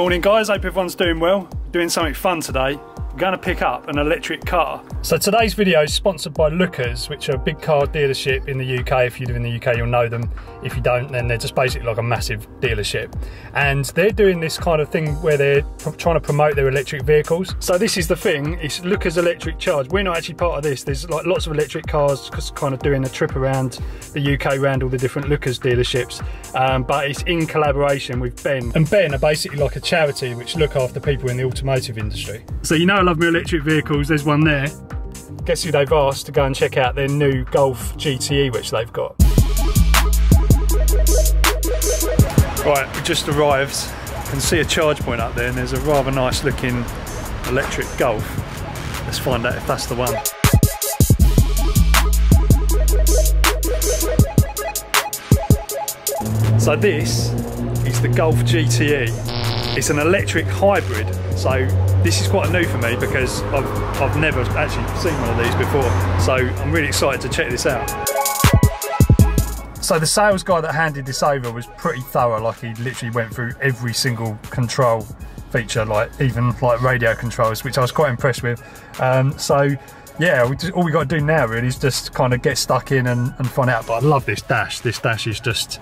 Morning guys, hope everyone's doing well. Doing something fun today. I'm going to pick up an electric car. So today's video is sponsored by Lookers, which are a big car dealership in the UK. If you live in the UK, you'll know them. If you don't, then they're just basically like a massive dealership. And they're doing this kind of thing where they're trying to promote their electric vehicles. So this is the thing, it's Lookers Electric Charge. We're not actually part of this. There's like lots of electric cars just kind of doing a trip around the UK, around all the different Lookers dealerships. But it's in collaboration with Ben. And Ben are basically like a charity which look after people in the automotive industry. So you know I love my electric vehicles, there's one there. Guess who they've asked to go and check out their new Golf GTE which they've got. Right, we just arrived. You can see a charge point up there and there's a rather nice looking electric Golf. Let's find out if that's the one. So this is the Golf GTE. It's an electric hybrid, so this is quite new for me because I've never actually seen one of these before. So I'm really excited to check this out. So the sales guy that handed this over was pretty thorough, like he literally went through every single control feature, like even like radio controls, which I was quite impressed with. So yeah, all we got to do now really is just kind of get stuck in and find out. But I love this dash. This dash is just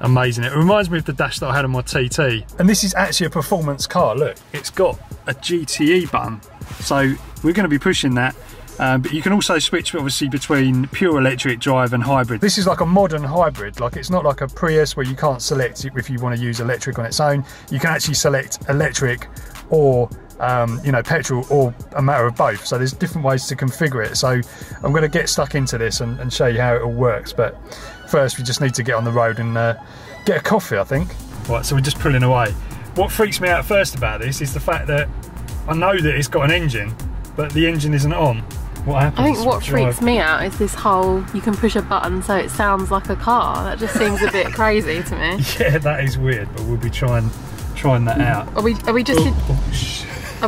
amazing. It reminds me of the dash that I had on my TT. And this is actually a performance car. Look, it's got a GTE button. So we're going to be pushing that. But you can also switch obviously between pure electric drive and hybrid. This is like a modern hybrid. Like it's not like a Prius where you can't select if you want to use electric on its own. You can actually select electric or you know, petrol or a matter of both. So there's different ways to configure it. So I'm going to get stuck into this and show you how it all works. But first we just need to get on the road and get a coffee, I think. Right, so we're just pulling away. What freaks me out first about this is the fact that I know that it's got an engine, but the engine isn't on. What happens? I think what freaks me out is this whole, you can push a button so it sounds like a car. That just seems a bit crazy to me. Yeah, that is weird, but we'll be trying that out. Are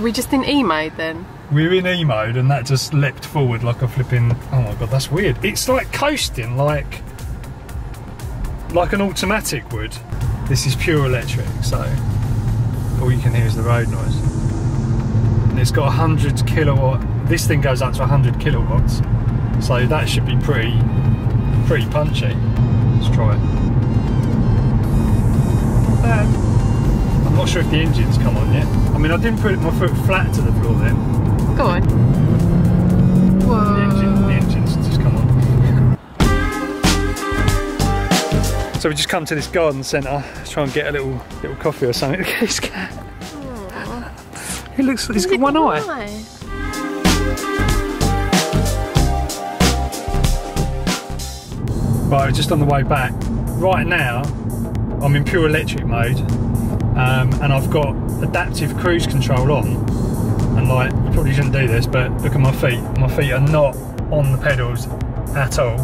we just in E mode then? We're in E mode and that just leapt forward like a flipping, oh my god, that's weird. It's like coasting like an automatic would. This is pure electric, so all you can hear is the road noise. And it's got 100 kilowatt, this thing goes up to 100 kilowatts, so that should be pretty punchy. Let's try it. Not bad. I'm not sure if the engine's come on yet. I mean, I didn't put my foot flat to the floor then. Go on. Whoa. The engine's just come on. So we just come to this garden centre to try and get a little coffee or something. Look at this cat. He's got one eye. Right, we're just on the way back. Right now, I'm in pure electric mode. And I've got adaptive cruise control on, and like, you probably shouldn't do this, but look at my feet. My feet are not on the pedals at all,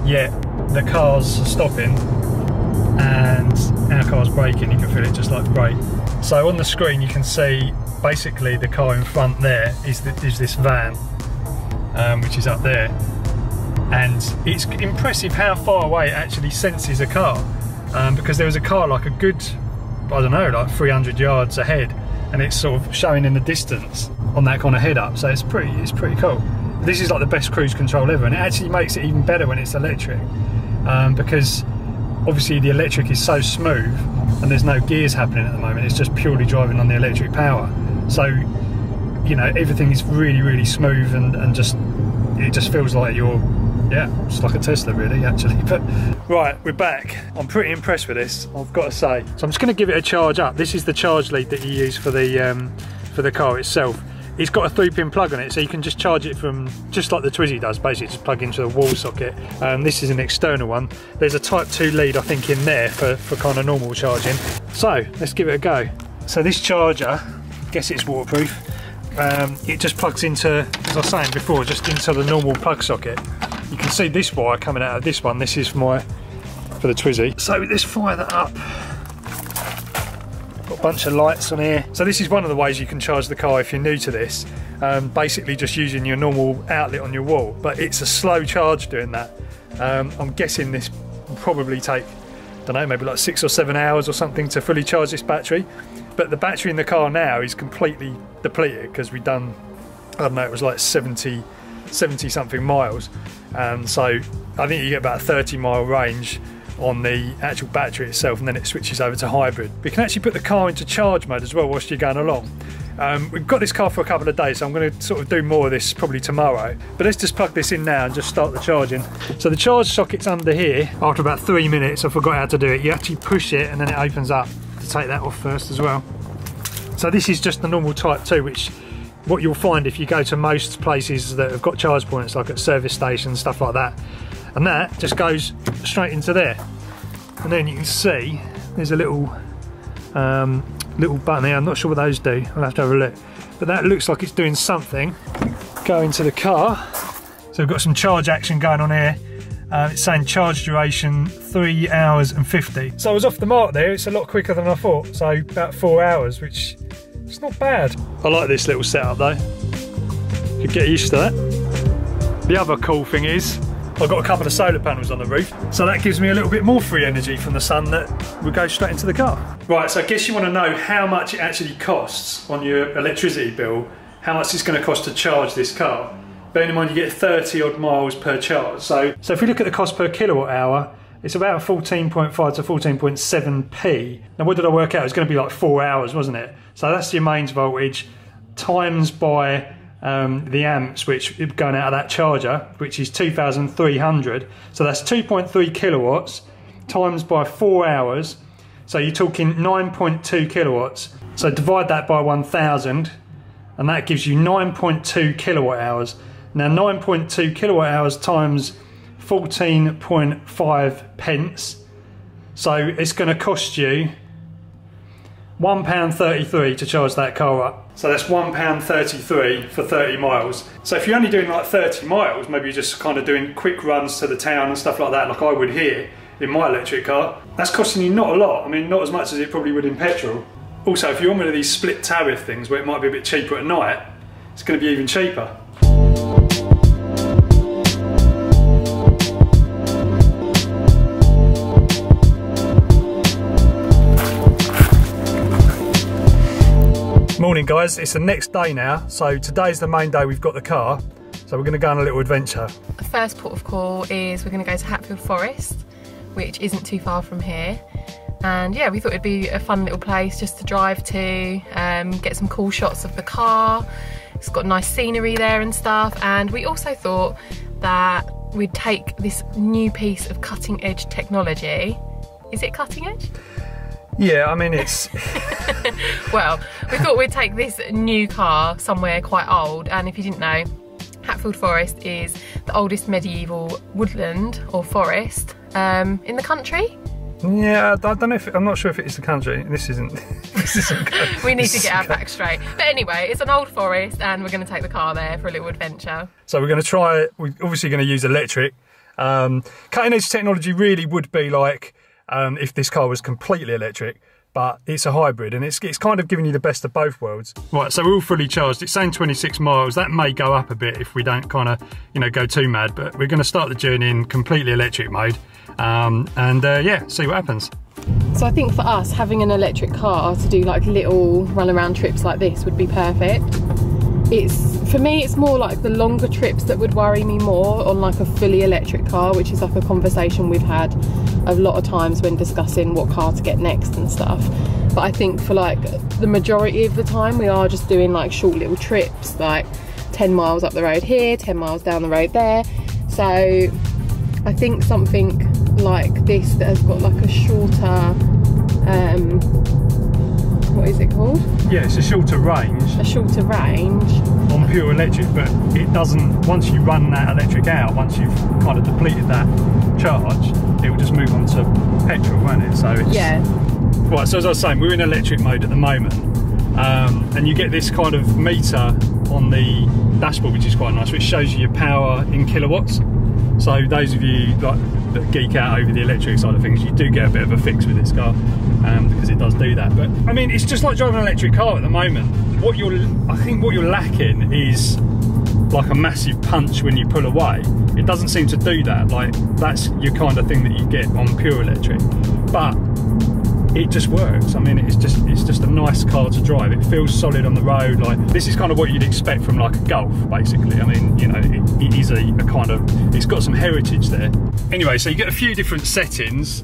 yet the car's stopping and our car's braking. You can feel it just like brake. So on the screen you can see basically the car in front there is this van, which is up there, and it's impressive how far away it actually senses a car, because there was a car like a good, I don't know, like 300 yards ahead, and it's sort of showing in the distance on that kind of head up, so it's pretty cool. This is like the best cruise control ever, and it actually makes it even better when it's electric, because obviously the electric is so smooth and there's no gears happening at the moment. It's just purely driving on the electric power, so you know, everything is really smooth, and it just feels like you're, yeah, it's like a Tesla really, actually. But right, we're back. I'm pretty impressed with this, I've got to say. So I'm just going to give it a charge up. This is the charge lead that you use for the car itself. It's got a 3-pin plug on it, so you can just charge it from, just like the Twizy does, basically just plug into the wall socket. This is an external one. There's a Type 2 lead, I think, in there for kind of normal charging. So let's give it a go. So this charger, I guess it's waterproof. It just plugs into, as I was saying before, just into the normal plug socket. You can see this wire coming out of this one. This is for the Twizy. So let's fire that up. Got a bunch of lights on here. So this is one of the ways you can charge the car if you're new to this. Basically just using your normal outlet on your wall, but it's a slow charge doing that. I'm guessing this will probably take don't know, maybe like 6 or 7 hours or something to fully charge this battery. But the battery in the car now is completely depleted because we've done, I don't know, it was like 70 something miles. So I think you get about a 30-mile range on the actual battery itself, and then it switches over to hybrid. We can actually put the car into charge mode as well whilst you're going along. We've got this car for a couple of days, so I'm going to sort of do more of this probably tomorrow. But let's just plug this in now and just start the charging. So the charge socket's under here. After about 3 minutes, I forgot how to do it. You actually push it and then it opens up. To take that off first as well. So this is just the normal Type 2, which what you'll find if you go to most places that have got charge points, like at service stations, stuff like that. And that just goes straight into there. And then you can see there's a little button here. I'm not sure what those do. I'll have to have a look. But that looks like it's doing something. Go into the car. So we've got some charge action going on here. It's saying charge duration 3 hours and 50. So I was off the mark there. It's a lot quicker than I thought. So about 4 hours, which is not bad. I like this little setup though. You could get used to that. The other cool thing is I've got a couple of solar panels on the roof, so that gives me a little bit more free energy from the sun that will go straight into the car. Right, so I guess you want to know how much it actually costs on your electricity bill, how much it's going to cost to charge this car. Bearing in mind you get 30 odd miles per charge. So if we look at the cost per kilowatt hour, it's about 14.5 to 14.7p. Now what did I work out? It's going to be like 4 hours, wasn't it? So that's your mains voltage times by the amps which are going out of that charger, which is 2,300. So that's 2.3 kilowatts times by 4 hours. So you're talking 9.2 kilowatts. So divide that by 1,000 and that gives you 9.2 kilowatt hours. Now 9.2 kilowatt hours times 14.5 pence. So it's going to cost you £1.33 to charge that car up. So that's £1.33 for 30 miles. So if you're only doing like 30 miles, maybe you're just kind of doing quick runs to the town and stuff like that, like I would here in my electric car, that's costing you not a lot. I mean, not as much as it probably would in petrol. Also, if you're on one of these split tariff things where it might be a bit cheaper at night, it's going to be even cheaper. Morning guys, it's the next day now, so today's the main day we've got the car, so we're going to go on a little adventure. The first port of call is we're going to go to Hatfield Forest, which isn't too far from here, and yeah, we thought it'd be a fun little place just to drive to, get some cool shots of the car. It's got nice scenery there and stuff, and we also thought that we'd take this new piece of cutting edge technology. Is it cutting edge? Yeah, I mean it's... Well, we thought we'd take this new car somewhere quite old, and if you didn't know, Hatfield Forest is the oldest medieval woodland or forest in the country. Yeah, I don't know if, I'm not sure if it is the country. This isn't good. We need to get our facts straight. But anyway, it's an old forest and we're going to take the car there for a little adventure. So we're going to try, we're obviously going to use electric. Cutting edge technology really would be like if this car was completely electric, but it's a hybrid and it's kind of giving you the best of both worlds. Right, so we're all fully charged. It's saying 26 miles. That may go up a bit if we don't kind of, you know, go too mad, but we're going to start the journey in completely electric mode. Yeah, see what happens. So I think for us, having an electric car to do like little run around trips like this would be perfect. For me, it's more like the longer trips that would worry me more on like a fully electric car, which is like a conversation we've had a lot of times when discussing what car to get next and stuff. But I think for like the majority of the time, we are just doing like short little trips, like 10 miles up the road here, 10 miles down the road there. So I think something like this that has got like a shorter, what is it called? Yeah, it's a shorter range. A shorter range. On pure electric, but it doesn't, once you run that electric out, once you've kind of depleted that charge, it will just move on to petrol, won't it? So it's... Yeah. Right, so as I was saying, we're in electric mode at the moment, and you get this kind of meter on the dashboard, which is quite nice, which shows you your power in kilowatts. So those of you like that geek out over the electric side of things, you do get a bit of a fix with this car, because it does do that. But I mean, it's just like driving an electric car at the moment. I think what you're lacking is like a massive punch when you pull away. It doesn't seem to do that. Like that's your kind of thing that you get on pure electric. but it just works. I mean, it's just a nice car to drive. It feels solid on the road. Like, this is kind of what you'd expect from like a Golf, basically. I mean, you know, it is a kind of, it's got some heritage there. Anyway, so you get a few different settings.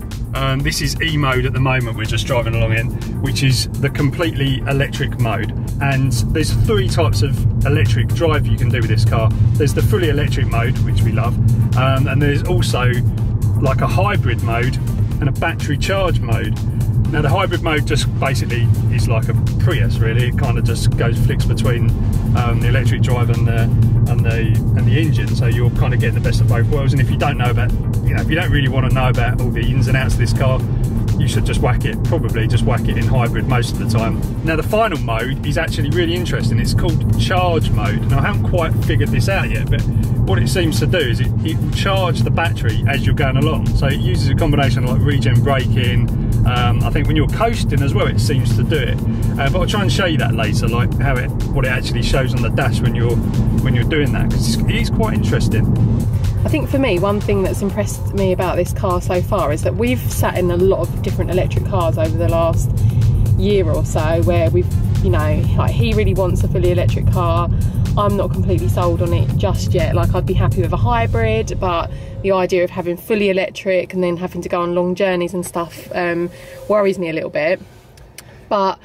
This is E mode at the moment, we're just driving along in, which is the completely electric mode. And there's 3 types of electric drive you can do with this car. There's the fully electric mode, which we love, and there's also like a hybrid mode and a battery charge mode. Now the hybrid mode just basically is like a Prius, really. It kind of just flicks between the electric drive and the engine, so you're kind of getting the best of both worlds. And if you don't know about, you know, if you don't really want to know about all the ins and outs of this car, you should just probably just whack it in hybrid most of the time. Now the final mode is actually really interesting. It's called charge mode. Now I haven't quite figured this out yet, but what it seems to do is it will charge the battery as you're going along. So it uses a combination of like regen braking. I think when you're coasting as well, it seems to do it. But I'll try and show you that later, like what it actually shows on the dash when you're doing that, because it is quite interesting. I think for me, one thing that's impressed me about this car so far is that we've sat in a lot of different electric cars over the last year or so, where we've, you know, like, he really wants a fully electric car. I'm not completely sold on it just yet. Like, I'd be happy with a hybrid, but the idea of having fully electric and then having to go on long journeys and stuff worries me a little bit. But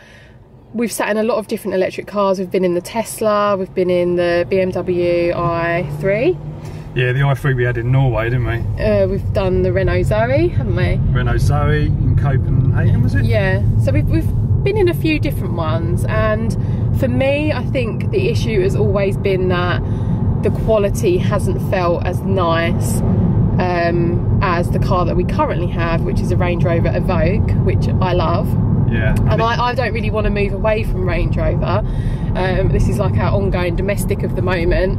we've sat in a lot of different electric cars. We've been in the Tesla, we've been in the BMW i3. Yeah, the i3 we had in Norway, didn't we? We've done the Renault Zoe, haven't we? Renault Zoe in Copenhagen, was it? Yeah, so we've been in a few different ones, and for me, I think the issue has always been that the quality hasn't felt as nice as the car that we currently have, which is a Range Rover Evoque, which I love. Yeah. I don't really want to move away from Range Rover. This is like our ongoing domestic of the moment.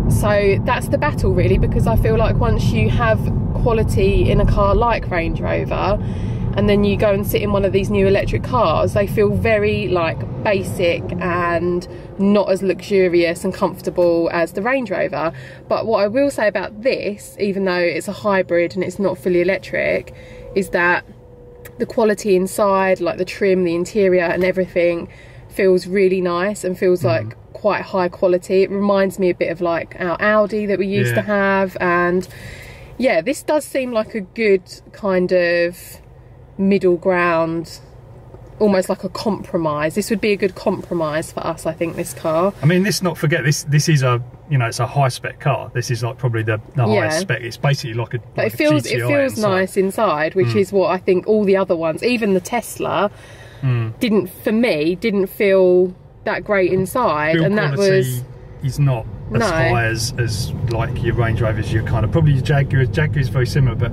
So that's the battle, really, because I feel like once you have quality in a car like Range Rover, and then you go and sit in one of these new electric cars, they feel very like basic and not as luxurious and comfortable as the Range Rover. But what I will say about this, even though it's a hybrid and it's not fully electric, is that the quality inside, like the trim, the interior and everything, feels really nice and feels like quite high quality. It reminds me a bit of like our Audi that we used to have. And yeah, this does seem like a good kind of middle ground, almost like a compromise. This would be a good compromise for us, I think, this car. I mean, let's not forget, this is a, you know, it's a high spec car. This is like probably the highest spec. It's basically like a, but it feels nice inside, which is what I think all the other ones, even the Tesla, didn't feel that great inside. Build and that was is not as high as like your Range Rovers, your kind of, probably your Jaguar is very similar, but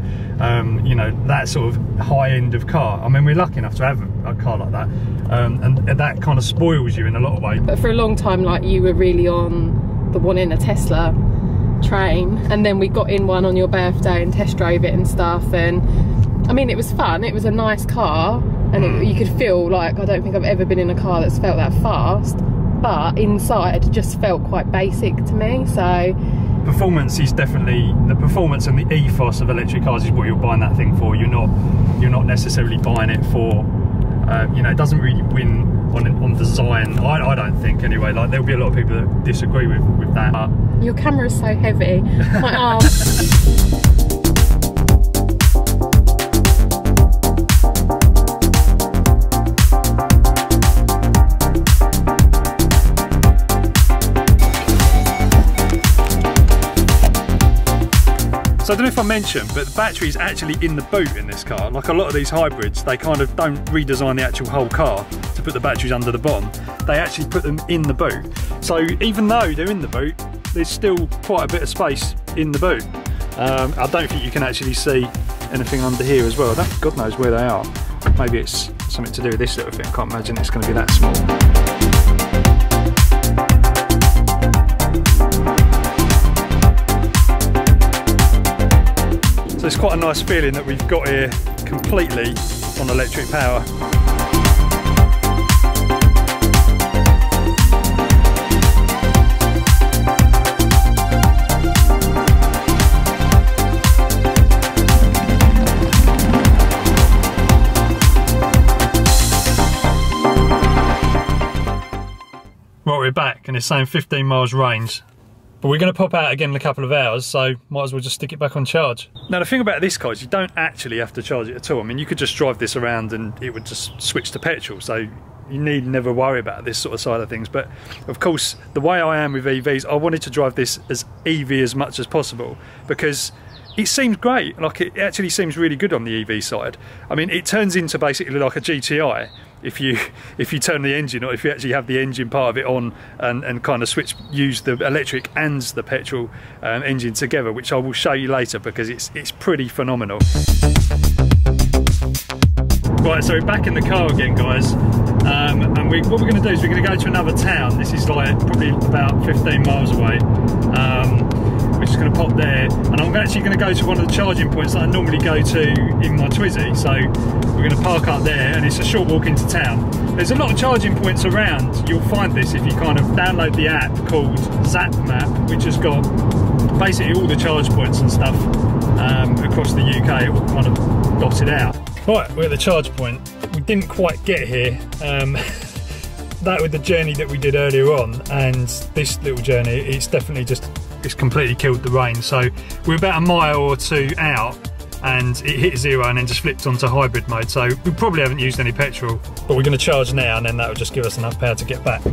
you know, that sort of high end of car. I mean, we're lucky enough to have a car like that, and that kind of spoils you in a lot of ways. But for a long time, like, you were really on the one in a Tesla train, and then we got in one on your birthday and test drove it and stuff, and I mean, it was fun. It was a nice car, and you could feel like, I don't think I've ever been in a car that's felt that fast, but inside just felt quite basic to me. So performance is definitely, the performance and the ethos of electric cars is what you're buying that thing for. You're not necessarily buying it for you know, it doesn't really win on design, I don't think, anyway. Like, there'll be a lot of people that disagree with that, but your camera is so heavy. My arm. So I don't know if I mentioned, but the battery is actually in the boot in this car. Like a lot of these hybrids, they kind of don't redesign the actual whole car to put the batteries under the bottom. They actually put them in the boot. So even though they're in the boot, there's still quite a bit of space in the boot. I don't think you can actually see anything under here as well. God knows where they are. Maybe it's something to do with this little thing. I can't imagine it's going to be that small. So it's quite a nice feeling that we've got here completely on electric power. we're back and it's saying 15 miles range. But we're going to pop out again in a couple of hours, so might as well just stick it back on charge. Now the thing about this car is you don't actually have to charge it at all. I mean, you could just drive this around and it would just switch to petrol, so you need never worry about this sort of side of things. But of course, the way I am with EVs, I wanted to drive this as EV as much as possible because it seems great. Like, it actually seems really good on the EV side. I mean, it turns into basically like a GTI if you turn the engine, or if you actually have the engine part of it on and kind of use the electric and the petrol engine together, which I will show you later because it's pretty phenomenal. Right, so we're back in the car again, guys, and what we're going to do is we're going to go to another town. This is like probably about 15 miles away. We're just going to pop there, and I'm actually going to go to one of the charging points that I normally go to in my Twizy. So we're going to park up there, and it's a short walk into town. There's a lot of charging points around. You'll find this if you kind of download the app called Zap Map, which has got basically all the charge points and stuff across the UK, all kind of dotted out. Right, we're at the charge point. We didn't quite get here. That with the journey that we did earlier on, and this little journey, it's definitely just, it's completely killed the range. So we're about a mile or two out and it hit 0 and then just flipped onto hybrid mode. So we probably haven't used any petrol, but we're going to charge now and then that will just give us enough power to get back.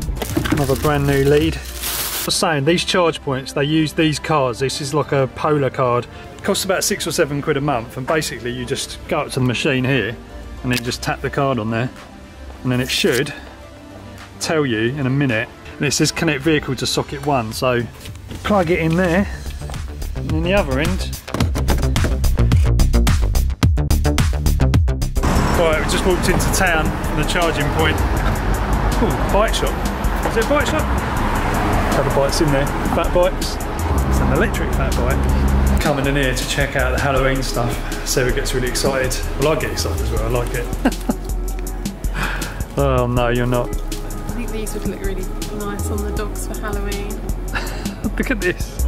Another brand new lead. I was saying, these charge points, they use these cards. This is like a Polar card. It costs about 6 or 7 quid a month, and basically you just go up to the machine here and then just tap the card on there, and then it should tell you in a minute. And it says connect vehicle to socket 1, so plug it in there, and in the other end. Right, we just walked into town from the charging point. Ooh, bike shop. Is it a bike shop? A couple of bikes in there, fat bikes. It's an electric fat bike. Coming in here to check out the Halloween stuff. Sarah gets really excited. Well, I get excited as well, I like it. Oh no, you're not. I think these would look really nice on the dogs for Halloween. Look at this.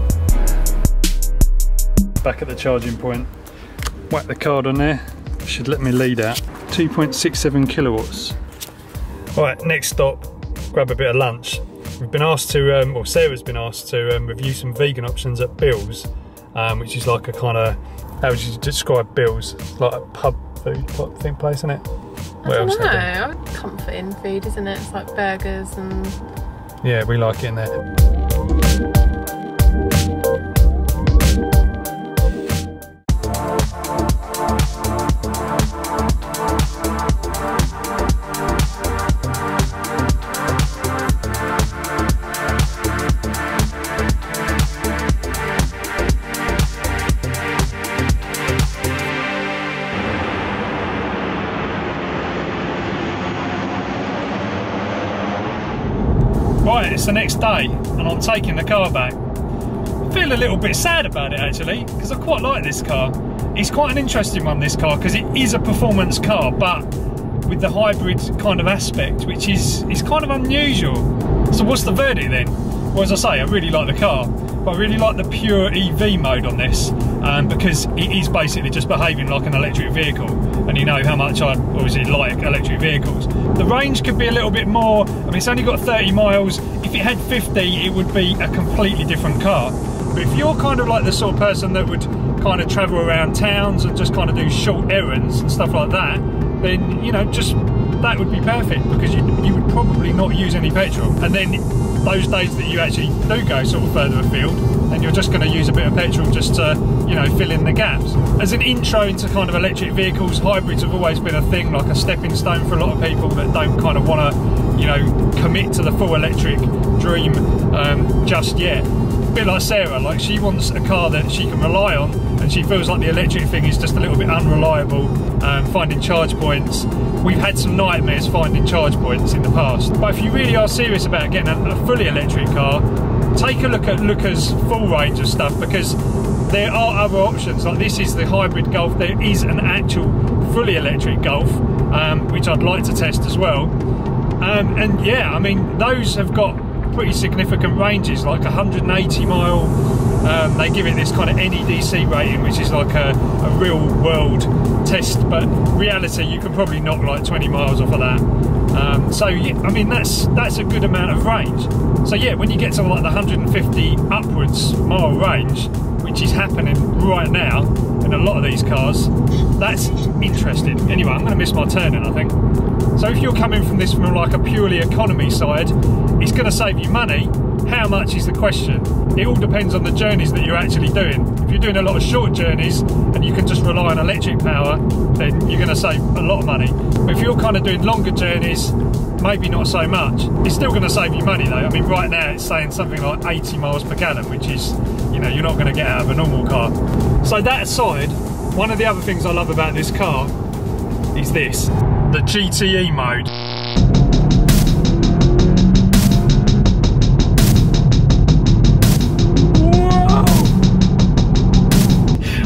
Back at the charging point. Whack the card on there. Should let me lead out. 2.67 kilowatts. Right, next stop, grab a bit of lunch. We've been asked to, well, Sarah's been asked to review some vegan options at Bill's, which is like a kind of, how would you describe Bill's? Like a pub food type thing place, isn't it? I don't know, comforting food, isn't it? It's like burgers and... Yeah, we like it in there. Right, it's the next day and I'm taking the car back. I feel a little bit sad about it actually, because I quite like this car. It's quite an interesting one, this car, because it is a performance car, but with the hybrid kind of aspect, which is kind of unusual. So what's the verdict then? Well, as I say, I really like the car, but I really like the pure EV mode on this, because it is basically just behaving like an electric vehicle, and you know how much I obviously like electric vehicles. The range could be a little bit more. I mean, it's only got 30 miles. If it had 50, it would be a completely different car. But if you're kind of like the sort of person that would kind of travel around towns and just kind of do short errands and stuff like that, then, you know, just that would be perfect, because you would probably not use any petrol. And then those days that you actually do go sort of further afield, then you're just going to use a bit of petrol just to, you know, fill in the gaps. As an intro into kind of electric vehicles, hybrids have always been a thing, like a stepping stone for a lot of people that don't kind of want to, you know, commit to the full electric dream just yet. A bit like Sarah, like she wants a car that she can rely on, and she feels like the electric thing is just a little bit unreliable, finding charge points. We've had some nightmares finding charge points in the past. But if you really are serious about getting a fully electric car, take a look at Looker's full range of stuff, because there are other options. Like, this is the hybrid Golf. There is an actual fully electric Golf, which I'd like to test as well. And yeah, I mean, those have got pretty significant ranges, like 180 mile. They give it this kind of NEDC rating, which is like a real world test, but reality, you can probably knock like 20 miles off of that. So yeah, I mean that's a good amount of range. So yeah, when you get to like the 150 upwards mile range, which is happening right now in a lot of these cars, that's interesting. Anyway, I'm going to miss my turning, I think. So if you're coming from this from like a purely economy side, it's going to save you money. How much is the question? It all depends on the journeys that you're actually doing. If you're doing a lot of short journeys and you can just rely on electric power, then you're going to save a lot of money. But if you're kind of doing longer journeys, maybe not so much. It's still going to save you money though. I mean, right now it's saying something like 80 miles per gallon, which is, you know, you're not going to get out of a normal car. So that aside, one of the other things I love about this car is this, the Gte mode.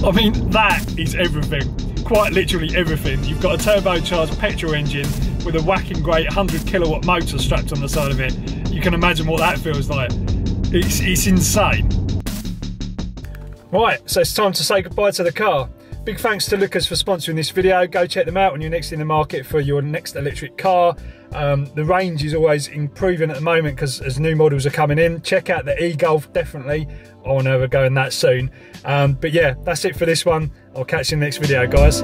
I mean, that is everything. Quite literally everything. You've got a turbocharged petrol engine with a whacking great 100 kilowatt motor strapped on the side of it. You can imagine what that feels like. It's insane. Right, so it's time to say goodbye to the car. Big thanks to Lucas for sponsoring this video. Go check them out when you're next in the market for your next electric car. The range is always improving at the moment because as new models are coming in. Check out the e-Golf, definitely. I want to go in that soon. But yeah, that's it for this one. I'll catch you in the next video, guys.